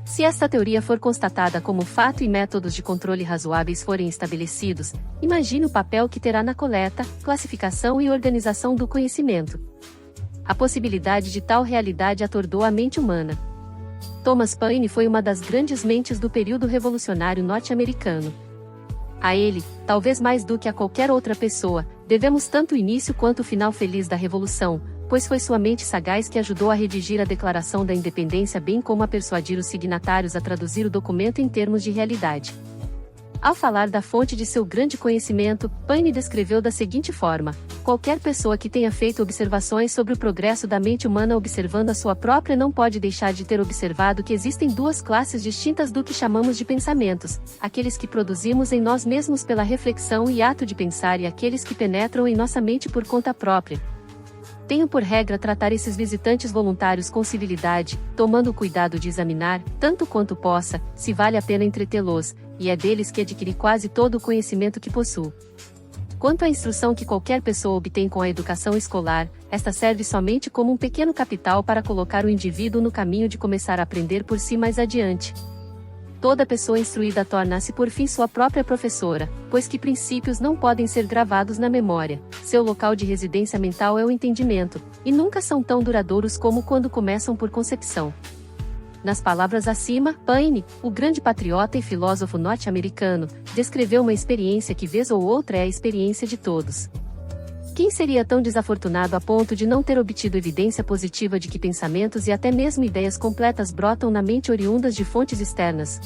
Se esta teoria for constatada como fato e métodos de controle razoáveis forem estabelecidos, imagine o papel que terá na coleta, classificação e organização do conhecimento. A possibilidade de tal realidade atordou a mente humana. Thomas Paine foi uma das grandes mentes do período revolucionário norte-americano. A ele, talvez mais do que a qualquer outra pessoa, devemos tanto o início quanto o final feliz da Revolução, pois foi sua mente sagaz que ajudou a redigir a Declaração da Independência bem como a persuadir os signatários a traduzir o documento em termos de realidade. Ao falar da fonte de seu grande conhecimento, Paine descreveu da seguinte forma: qualquer pessoa que tenha feito observações sobre o progresso da mente humana observando a sua própria não pode deixar de ter observado que existem duas classes distintas do que chamamos de pensamentos: aqueles que produzimos em nós mesmos pela reflexão e ato de pensar e aqueles que penetram em nossa mente por conta própria. Tenho por regra tratar esses visitantes voluntários com civilidade, tomando o cuidado de examinar, tanto quanto possa, se vale a pena entretê-los, e é deles que adquiri quase todo o conhecimento que possuo. Quanto à instrução que qualquer pessoa obtém com a educação escolar, esta serve somente como um pequeno capital para colocar o indivíduo no caminho de começar a aprender por si mais adiante. Toda pessoa instruída torna-se por fim sua própria professora, pois que princípios não podem ser gravados na memória, seu local de residência mental é o entendimento, e nunca são tão duradouros como quando começam por concepção. Nas palavras acima, Paine, o grande patriota e filósofo norte-americano, descreveu uma experiência que vez ou outra é a experiência de todos. Quem seria tão desafortunado a ponto de não ter obtido evidência positiva de que pensamentos e até mesmo ideias completas brotam na mente oriundas de fontes externas?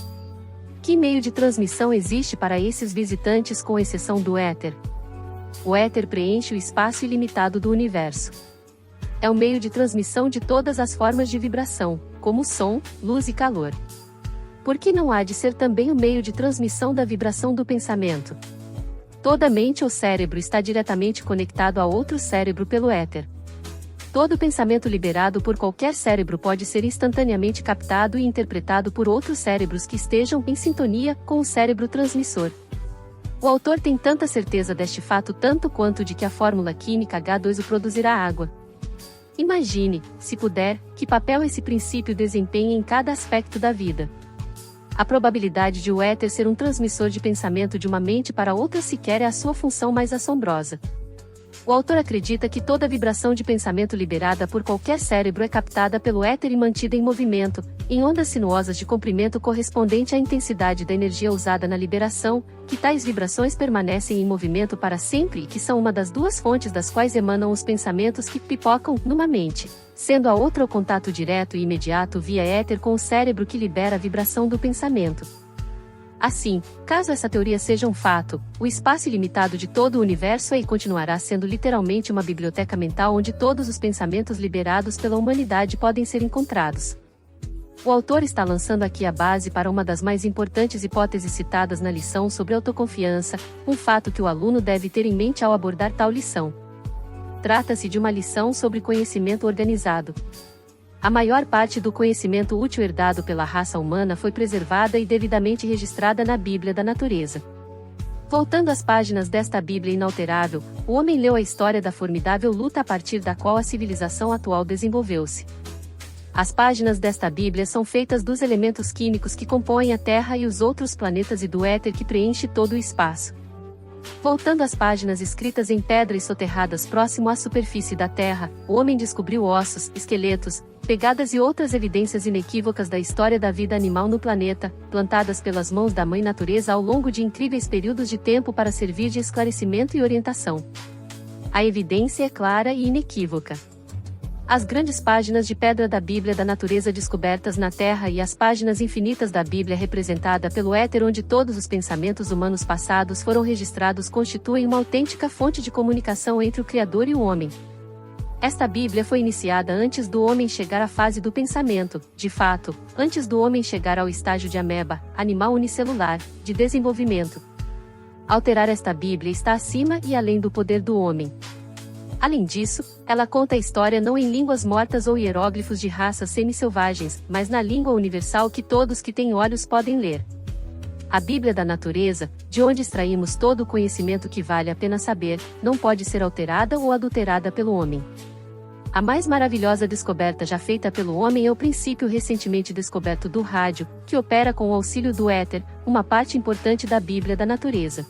Que meio de transmissão existe para esses visitantes com exceção do éter? O éter preenche o espaço ilimitado do universo. É o meio de transmissão de todas as formas de vibração, como som, luz e calor. Por que não há de ser também o meio de transmissão da vibração do pensamento? Toda mente ou cérebro está diretamente conectado a outro cérebro pelo éter. Todo pensamento liberado por qualquer cérebro pode ser instantaneamente captado e interpretado por outros cérebros que estejam em sintonia com o cérebro transmissor. O autor tem tanta certeza deste fato tanto quanto de que a fórmula química H2O produzirá água. Imagine, se puder, que papel esse princípio desempenha em cada aspecto da vida. A probabilidade de o éter ser um transmissor de pensamento de uma mente para outra sequer é a sua função mais assombrosa. O autor acredita que toda vibração de pensamento liberada por qualquer cérebro é captada pelo éter e mantida em movimento, em ondas sinuosas de comprimento correspondente à intensidade da energia usada na liberação, que tais vibrações permanecem em movimento para sempre e que são uma das duas fontes das quais emanam os pensamentos que pipocam numa mente, sendo a outra o contato direto e imediato via éter com o cérebro que libera a vibração do pensamento. Assim, caso essa teoria seja um fato, o espaço ilimitado de todo o universo é e continuará sendo literalmente uma biblioteca mental onde todos os pensamentos liberados pela humanidade podem ser encontrados. O autor está lançando aqui a base para uma das mais importantes hipóteses citadas na lição sobre autoconfiança, um fato que o aluno deve ter em mente ao abordar tal lição. Trata-se de uma lição sobre conhecimento organizado. A maior parte do conhecimento útil herdado pela raça humana foi preservada e devidamente registrada na Bíblia da Natureza. Voltando às páginas desta Bíblia inalterável, o homem leu a história da formidável luta a partir da qual a civilização atual desenvolveu-se. As páginas desta Bíblia são feitas dos elementos químicos que compõem a Terra e os outros planetas e do éter que preenche todo o espaço. Voltando às páginas escritas em pedra e soterradas próximo à superfície da Terra, o homem descobriu ossos, esqueletos, pegadas e outras evidências inequívocas da história da vida animal no planeta, plantadas pelas mãos da Mãe Natureza ao longo de incríveis períodos de tempo para servir de esclarecimento e orientação. A evidência é clara e inequívoca. As grandes páginas de pedra da Bíblia da Natureza descobertas na Terra e as páginas infinitas da Bíblia representada pelo éter onde todos os pensamentos humanos passados foram registrados constituem uma autêntica fonte de comunicação entre o Criador e o homem. Esta Bíblia foi iniciada antes do homem chegar à fase do pensamento, de fato, antes do homem chegar ao estágio de ameba, animal unicelular, de desenvolvimento. Alterar esta Bíblia está acima e além do poder do homem. Além disso, ela conta a história não em línguas mortas ou hieróglifos de raças semi-selvagens, mas na língua universal que todos que têm olhos podem ler. A Bíblia da Natureza, de onde extraímos todo o conhecimento que vale a pena saber, não pode ser alterada ou adulterada pelo homem. A mais maravilhosa descoberta já feita pelo homem é o princípio recentemente descoberto do rádio, que opera com o auxílio do éter, uma parte importante da Bíblia da Natureza.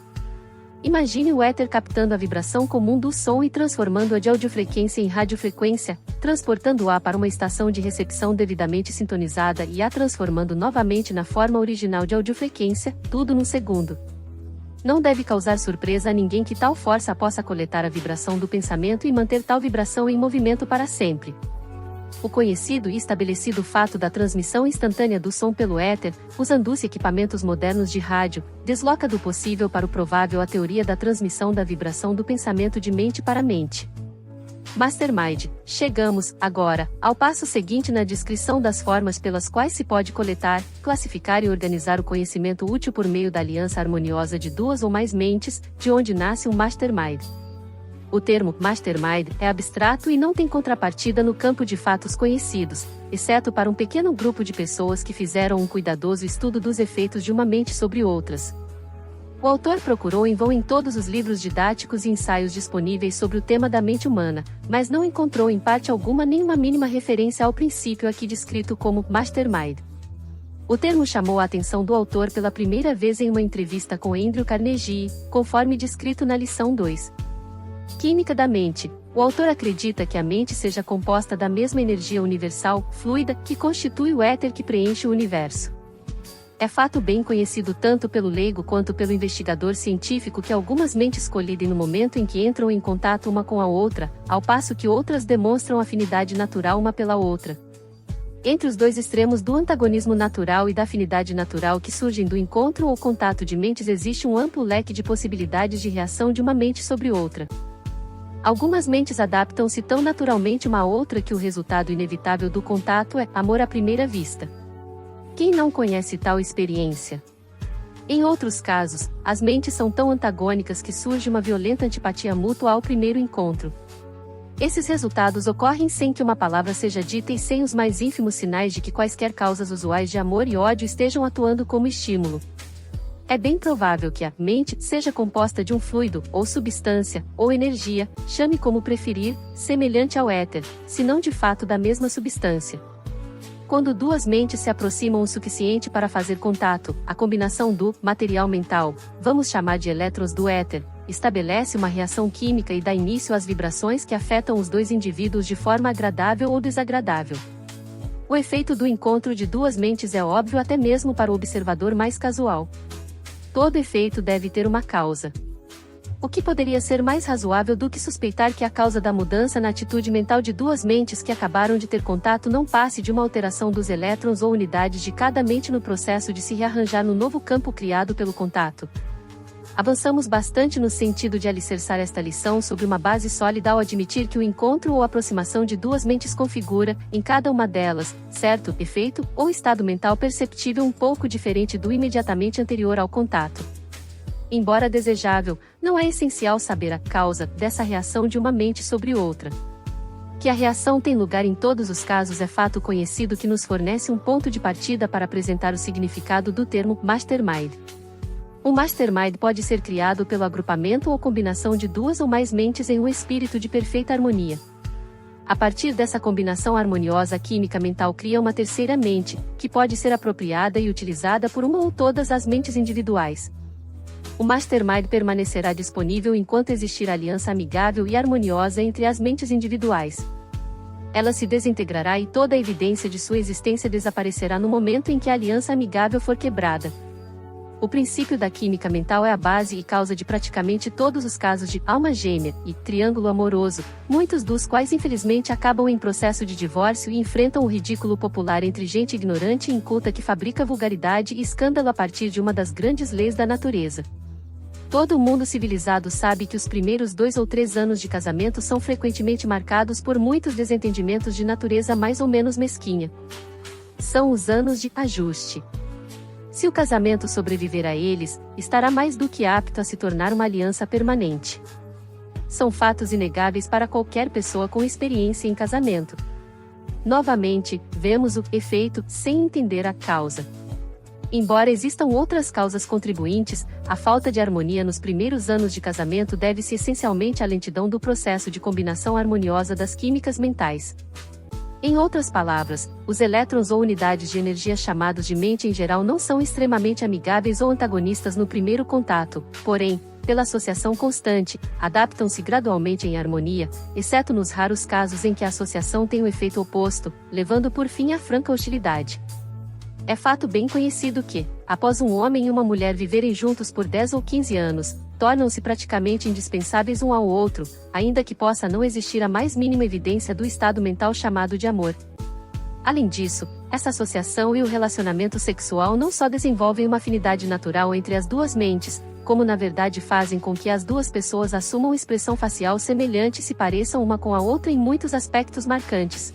Imagine o éter captando a vibração comum do som e transformando-a de audiofrequência em radiofrequência, transportando-a para uma estação de recepção devidamente sintonizada e a transformando novamente na forma original de audiofrequência, tudo num segundo. Não deve causar surpresa a ninguém que tal força possa coletar a vibração do pensamento e manter tal vibração em movimento para sempre. O conhecido e estabelecido fato da transmissão instantânea do som pelo éter, usando-se equipamentos modernos de rádio, desloca do possível para o provável a teoria da transmissão da vibração do pensamento de mente para mente. Mastermind. Chegamos, agora, ao passo seguinte na descrição das formas pelas quais se pode coletar, classificar e organizar o conhecimento útil por meio da aliança harmoniosa de duas ou mais mentes, de onde nasce um Mastermind. O termo Mastermind é abstrato e não tem contrapartida no campo de fatos conhecidos, exceto para um pequeno grupo de pessoas que fizeram um cuidadoso estudo dos efeitos de uma mente sobre outras. O autor procurou em vão em todos os livros didáticos e ensaios disponíveis sobre o tema da mente humana, mas não encontrou em parte alguma nenhuma mínima referência ao princípio aqui descrito como Mastermind. O termo chamou a atenção do autor pela primeira vez em uma entrevista com Andrew Carnegie, conforme descrito na lição 2. Química da mente. O autor acredita que a mente seja composta da mesma energia universal, fluida, que constitui o éter que preenche o universo. É fato bem conhecido tanto pelo leigo quanto pelo investigador científico que algumas mentes colidem no momento em que entram em contato uma com a outra, ao passo que outras demonstram afinidade natural uma pela outra. Entre os dois extremos do antagonismo natural e da afinidade natural que surgem do encontro ou contato de mentes existe um amplo leque de possibilidades de reação de uma mente sobre outra. Algumas mentes adaptam-se tão naturalmente uma a outra que o resultado inevitável do contato é amor à primeira vista. Quem não conhece tal experiência? Em outros casos, as mentes são tão antagônicas que surge uma violenta antipatia mútua ao primeiro encontro. Esses resultados ocorrem sem que uma palavra seja dita e sem os mais ínfimos sinais de que quaisquer causas usuais de amor e ódio estejam atuando como estímulo. É bem provável que a mente seja composta de um fluido, ou substância, ou energia, chame como preferir, semelhante ao éter, se não de fato da mesma substância. Quando duas mentes se aproximam o suficiente para fazer contato, a combinação do material mental, vamos chamar de elétrons do éter, estabelece uma reação química e dá início às vibrações que afetam os dois indivíduos de forma agradável ou desagradável. O efeito do encontro de duas mentes é óbvio até mesmo para o observador mais casual. Todo efeito deve ter uma causa. O que poderia ser mais razoável do que suspeitar que a causa da mudança na atitude mental de duas mentes que acabaram de ter contato não passe de uma alteração dos elétrons ou unidades de cada mente no processo de se rearranjar no novo campo criado pelo contato? Avançamos bastante no sentido de alicerçar esta lição sobre uma base sólida ao admitir que o encontro ou aproximação de duas mentes configura, em cada uma delas, certo efeito ou estado mental perceptível um pouco diferente do imediatamente anterior ao contato. Embora desejável, não é essencial saber a causa dessa reação de uma mente sobre outra. Que a reação tem lugar em todos os casos é fato conhecido que nos fornece um ponto de partida para apresentar o significado do termo Mastermind. Um Mastermind pode ser criado pelo agrupamento ou combinação de duas ou mais mentes em um espírito de perfeita harmonia. A partir dessa combinação harmoniosa a química mental cria uma terceira mente, que pode ser apropriada e utilizada por uma ou todas as mentes individuais. O Mastermind permanecerá disponível enquanto existir aliança amigável e harmoniosa entre as mentes individuais. Ela se desintegrará e toda a evidência de sua existência desaparecerá no momento em que a aliança amigável for quebrada. O princípio da química mental é a base e causa de praticamente todos os casos de alma gêmea e triângulo amoroso, muitos dos quais infelizmente acabam em processo de divórcio e enfrentam o ridículo popular entre gente ignorante e inculta que fabrica vulgaridade e escândalo a partir de uma das grandes leis da natureza. Todo mundo civilizado sabe que os primeiros 2 ou 3 anos de casamento são frequentemente marcados por muitos desentendimentos de natureza mais ou menos mesquinha. São os anos de ajuste. Se o casamento sobreviver a eles, estará mais do que apto a se tornar uma aliança permanente. São fatos inegáveis para qualquer pessoa com experiência em casamento. Novamente, vemos o efeito sem entender a causa. Embora existam outras causas contribuintes, a falta de harmonia nos primeiros anos de casamento deve-se essencialmente à lentidão do processo de combinação harmoniosa das químicas mentais. Em outras palavras, os elétrons ou unidades de energia chamados de mente em geral não são extremamente amigáveis ou antagonistas no primeiro contato, porém, pela associação constante, adaptam-se gradualmente em harmonia, exceto nos raros casos em que a associação tem o efeito oposto, levando por fim à franca hostilidade. É fato bem conhecido que, após um homem e uma mulher viverem juntos por 10 ou 15 anos, tornam-se praticamente indispensáveis um ao outro, ainda que possa não existir a mais mínima evidência do estado mental chamado de amor. Além disso, essa associação e o relacionamento sexual não só desenvolvem uma afinidade natural entre as duas mentes, como na verdade fazem com que as duas pessoas assumam expressão facial semelhante e se pareçam uma com a outra em muitos aspectos marcantes.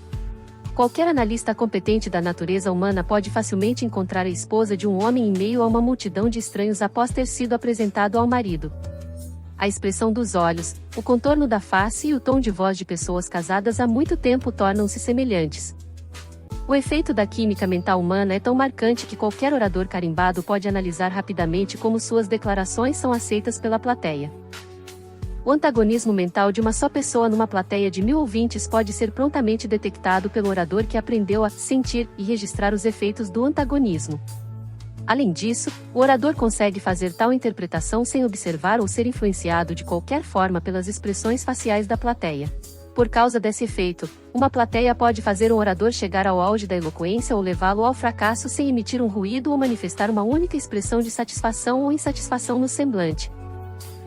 Qualquer analista competente da natureza humana pode facilmente encontrar a esposa de um homem em meio a uma multidão de estranhos após ter sido apresentado ao marido. A expressão dos olhos, o contorno da face e o tom de voz de pessoas casadas há muito tempo tornam-se semelhantes. O efeito da química mental humana é tão marcante que qualquer orador carimbado pode analisar rapidamente como suas declarações são aceitas pela plateia. O antagonismo mental de uma só pessoa numa plateia de 1000 ouvintes pode ser prontamente detectado pelo orador que aprendeu a sentir e registrar os efeitos do antagonismo. Além disso, o orador consegue fazer tal interpretação sem observar ou ser influenciado de qualquer forma pelas expressões faciais da plateia. Por causa desse efeito, uma plateia pode fazer um orador chegar ao auge da eloquência ou levá-lo ao fracasso sem emitir um ruído ou manifestar uma única expressão de satisfação ou insatisfação no semblante.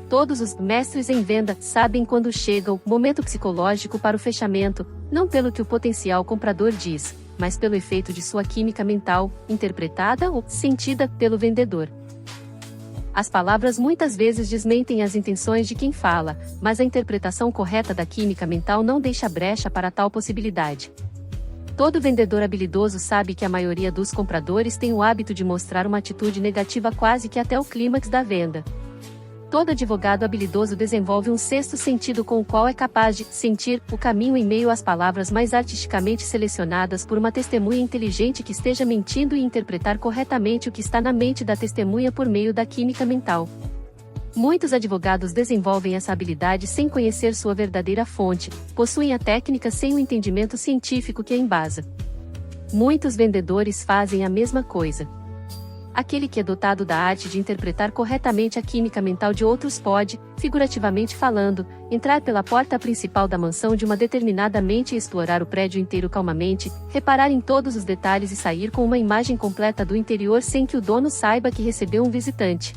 Todos os mestres em venda sabem quando chega o momento psicológico para o fechamento, não pelo que o potencial comprador diz, mas pelo efeito de sua química mental, interpretada ou sentida pelo vendedor. As palavras muitas vezes desmentem as intenções de quem fala, mas a interpretação correta da química mental não deixa brecha para tal possibilidade. Todo vendedor habilidoso sabe que a maioria dos compradores tem o hábito de mostrar uma atitude negativa quase que até o clímax da venda. Todo advogado habilidoso desenvolve um sexto sentido com o qual é capaz de sentir o caminho em meio às palavras mais artisticamente selecionadas por uma testemunha inteligente que esteja mentindo e interpretar corretamente o que está na mente da testemunha por meio da química mental. Muitos advogados desenvolvem essa habilidade sem conhecer sua verdadeira fonte, possuem a técnica sem o entendimento científico que a embasa. Muitos vendedores fazem a mesma coisa. Aquele que é dotado da arte de interpretar corretamente a química mental de outros pode, figurativamente falando, entrar pela porta principal da mansão de uma determinada mente e explorar o prédio inteiro calmamente, reparar em todos os detalhes e sair com uma imagem completa do interior sem que o dono saiba que recebeu um visitante.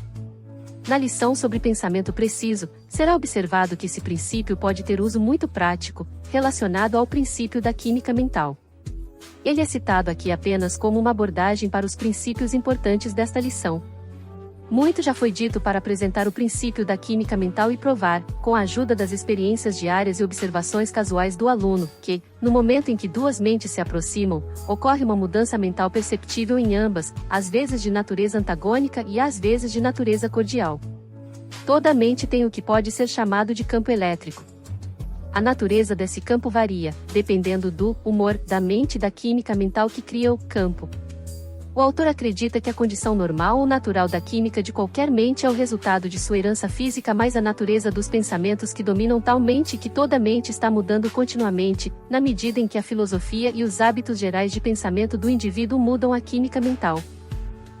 Na lição sobre pensamento preciso, será observado que esse princípio pode ter uso muito prático, relacionado ao princípio da química mental. Ele é citado aqui apenas como uma abordagem para os princípios importantes desta lição. Muito já foi dito para apresentar o princípio da química mental e provar, com a ajuda das experiências diárias e observações casuais do aluno, que, no momento em que duas mentes se aproximam, ocorre uma mudança mental perceptível em ambas, às vezes de natureza antagônica e às vezes de natureza cordial. Toda mente tem o que pode ser chamado de campo elétrico. A natureza desse campo varia, dependendo do humor da mente e da química mental que cria o campo. O autor acredita que a condição normal ou natural da química de qualquer mente é o resultado de sua herança física mais a natureza dos pensamentos que dominam tal mente que toda mente está mudando continuamente, na medida em que a filosofia e os hábitos gerais de pensamento do indivíduo mudam a química mental.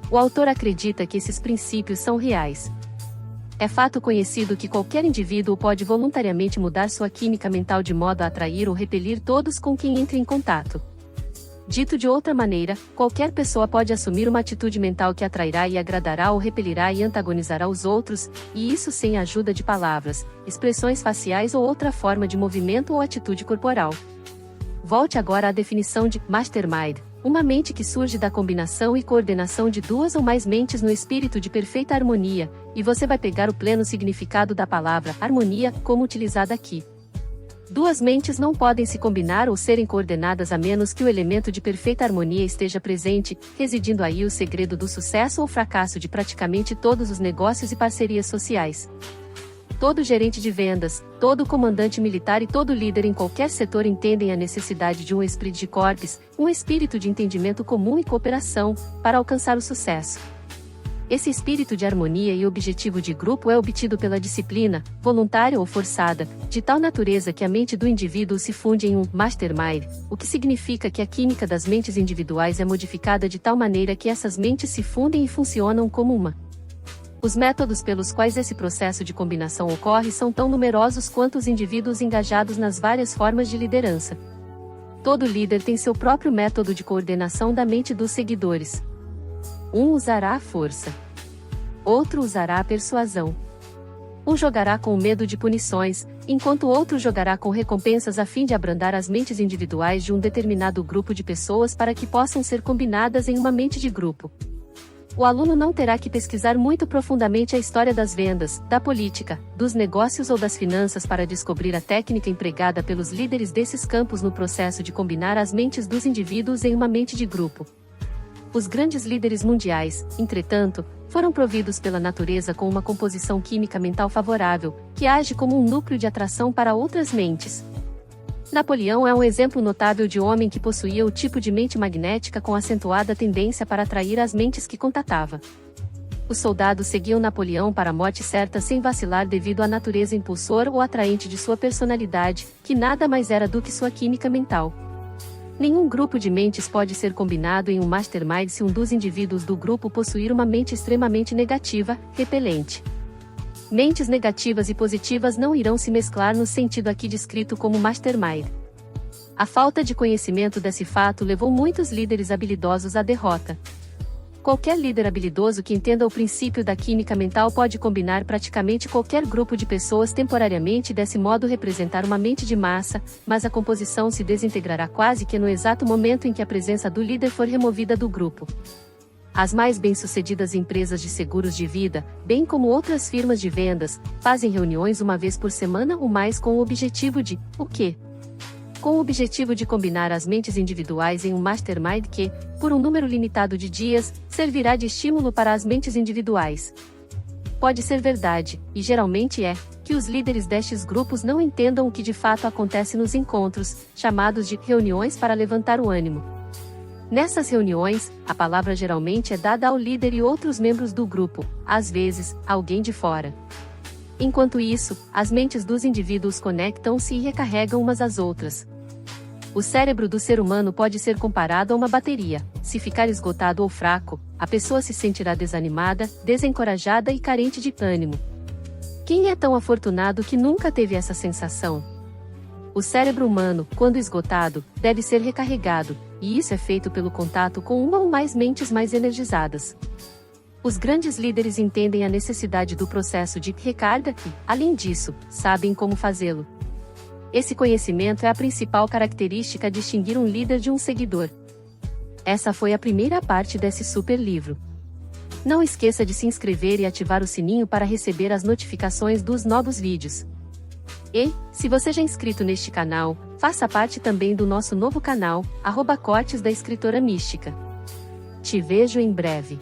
O autor acredita que esses princípios são reais. É fato conhecido que qualquer indivíduo pode voluntariamente mudar sua química mental de modo a atrair ou repelir todos com quem entre em contato. Dito de outra maneira, qualquer pessoa pode assumir uma atitude mental que atrairá e agradará ou repelirá e antagonizará os outros, e isso sem a ajuda de palavras, expressões faciais ou outra forma de movimento ou atitude corporal. Volte agora à definição de mastermind, uma mente que surge da combinação e coordenação de duas ou mais mentes no espírito de perfeita harmonia, e você vai pegar o pleno significado da palavra harmonia, como utilizada aqui. Duas mentes não podem se combinar ou serem coordenadas a menos que o elemento de perfeita harmonia esteja presente, residindo aí o segredo do sucesso ou fracasso de praticamente todos os negócios e parcerias sociais. Todo gerente de vendas, todo comandante militar e todo líder em qualquer setor entendem a necessidade de um esprit de corps, um espírito de entendimento comum e cooperação, para alcançar o sucesso. Esse espírito de harmonia e objetivo de grupo é obtido pela disciplina, voluntária ou forçada, de tal natureza que a mente do indivíduo se funde em um mastermind, o que significa que a química das mentes individuais é modificada de tal maneira que essas mentes se fundem e funcionam como uma. Os métodos pelos quais esse processo de combinação ocorre são tão numerosos quanto os indivíduos engajados nas várias formas de liderança. Todo líder tem seu próprio método de coordenação da mente dos seguidores. Um usará a força. Outro usará a persuasão. Um jogará com o medo de punições, enquanto o outro jogará com recompensas a fim de abrandar as mentes individuais de um determinado grupo de pessoas para que possam ser combinadas em uma mente de grupo. O aluno não terá que pesquisar muito profundamente a história das vendas, da política, dos negócios ou das finanças para descobrir a técnica empregada pelos líderes desses campos no processo de combinar as mentes dos indivíduos em uma mente de grupo. Os grandes líderes mundiais, entretanto, foram providos pela natureza com uma composição química mental favorável, que age como um núcleo de atração para outras mentes. Napoleão é um exemplo notável de homem que possuía o tipo de mente magnética com acentuada tendência para atrair as mentes que contatava. Os soldados seguiam Napoleão para a morte certa sem vacilar devido à natureza impulsora ou atraente de sua personalidade, que nada mais era do que sua química mental. Nenhum grupo de mentes pode ser combinado em um mastermind se um dos indivíduos do grupo possuir uma mente extremamente negativa, repelente. Mentes negativas e positivas não irão se mesclar no sentido aqui descrito como mastermind. A falta de conhecimento desse fato levou muitos líderes habilidosos à derrota. Qualquer líder habilidoso que entenda o princípio da química mental pode combinar praticamente qualquer grupo de pessoas temporariamente e desse modo representar uma mente de massa, mas a composição se desintegrará quase que no exato momento em que a presença do líder for removida do grupo. As mais bem-sucedidas empresas de seguros de vida, bem como outras firmas de vendas, fazem reuniões uma vez por semana ou mais com o objetivo de, o quê? Com o objetivo de combinar as mentes individuais em um mastermind que, por um número limitado de dias, servirá de estímulo para as mentes individuais. Pode ser verdade, e geralmente é, que os líderes destes grupos não entendam o que de fato acontece nos encontros, chamados de reuniões para levantar o ânimo. Nessas reuniões, a palavra geralmente é dada ao líder e outros membros do grupo, às vezes, alguém de fora. Enquanto isso, as mentes dos indivíduos conectam-se e recarregam umas às outras. O cérebro do ser humano pode ser comparado a uma bateria. Se ficar esgotado ou fraco, a pessoa se sentirá desanimada, desencorajada e carente de ânimo. Quem é tão afortunado que nunca teve essa sensação? O cérebro humano, quando esgotado, deve ser recarregado, e isso é feito pelo contato com uma ou mais mentes mais energizadas. Os grandes líderes entendem a necessidade do processo de recarga e, além disso, sabem como fazê-lo. Esse conhecimento é a principal característica a distinguir um líder de um seguidor. Essa foi a primeira parte desse super livro. Não esqueça de se inscrever e ativar o sininho para receber as notificações dos novos vídeos. E, se você já é inscrito neste canal, faça parte também do nosso novo canal, @Cortes da Escritora Mística. Te vejo em breve.